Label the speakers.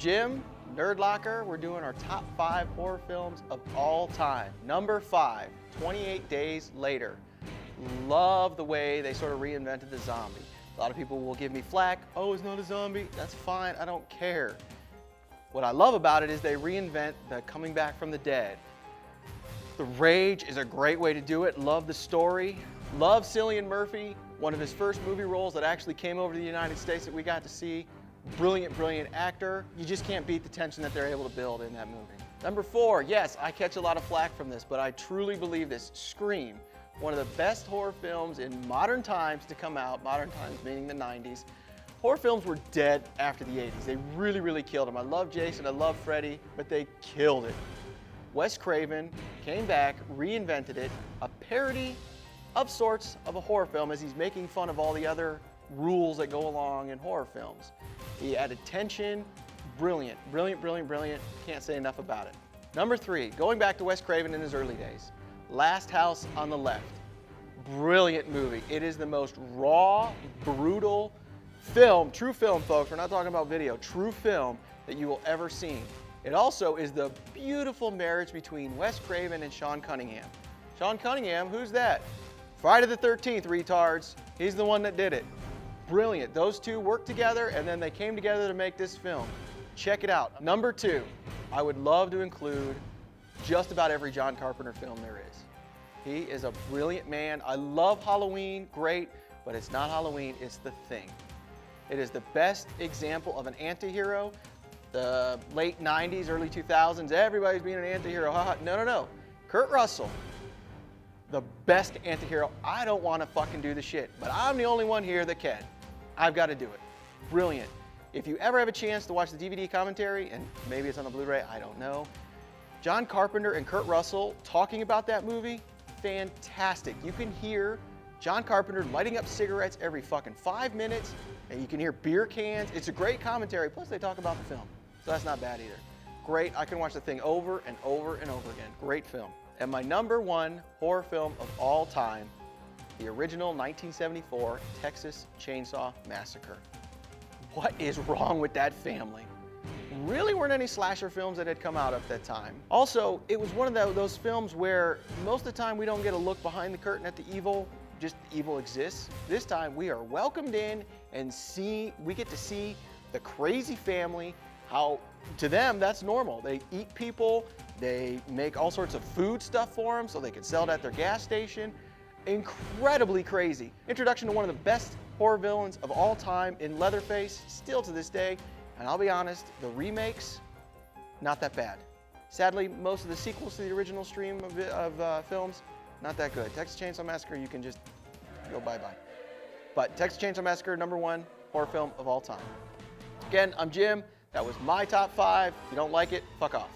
Speaker 1: Jim, Nerdlocker. We're doing our top 5 horror films of all time. Number 5, 28 Days Later. Love the way they sort of reinvented the zombie. A lot of people will give me flack. Oh, it's not a zombie. That's fine. I don't care. What I love about it is they reinvent the coming back from the dead. The rage is a great way to do it. Love the story. Love Cillian Murphy, one of his first movie roles that actually came over to the United States that we got to see. Brilliant, brilliant actor. You just can't beat the tension that they're able to build in that movie. Number 4, yes, I catch a lot of flack from this, but I truly believe this. Scream, one of the best horror films in modern times to come out, modern times meaning the 90s. Horror films were dead after the 80s. They really, really killed them. I love Jason, I love Freddy, but they killed it. Wes Craven came back, reinvented it, a parody of sorts of a horror film as he's making fun of all the other rules that go along in horror films. He added tension, brilliant, brilliant, brilliant, brilliant. Can't say enough about it. Number 3, going back to Wes Craven in his early days, Last House on the Left. Brilliant movie. It is the most raw, brutal film, true film folks, we're not talking about video, true film that you will ever see. It also is the beautiful marriage between Wes Craven and Sean Cunningham. Sean Cunningham, who's that? Friday the 13th, retards. He's the one that did it. Brilliant. Those two worked together and then they came together to make this film. Check it out. Number 2, I would love to include just about every John Carpenter film there is. He is a brilliant man. I love Halloween, great, but it's not Halloween, it's The Thing. It is the best example of an anti-hero. The late 90s, early 2000s, everybody's being an anti-hero. No, no, no. Kurt Russell, the best anti-hero. I don't want to fucking do the shit, but I'm the only one here that can. I've got to do it. Brilliant. If you ever have a chance to watch the DVD commentary, and maybe it's on a Blu-ray, I don't know, John Carpenter and Kurt Russell talking about that movie, fantastic. You can hear John Carpenter lighting up cigarettes every fucking 5 minutes, and you can hear beer cans. It's a great commentary, plus they talk about the film, so that's not bad either. Great, I can watch The Thing over and over and over again. Great film. And my number 1 horror film of all time, the original 1974 Texas Chainsaw Massacre. What is wrong with that family? Really weren't any slasher films that had come out at that time. Also, it was one of those films where most of the time we don't get a look behind the curtain at the evil, just the evil exists. This time we are welcomed in and we get to see the crazy family, how to them that's normal. They eat people, they make all sorts of food stuff for them so they can sell it at their gas station. Incredibly crazy. Introduction to one of the best horror villains of all time in Leatherface, still to this day. And I'll be honest, the remakes, not that bad. Sadly, most of the sequels to the original stream of films, not that good. Texas Chainsaw Massacre, you can just go bye-bye. But Texas Chainsaw Massacre, number 1 horror film of all time. Again, I'm Jim. That was my top 5. If you don't like it, fuck off.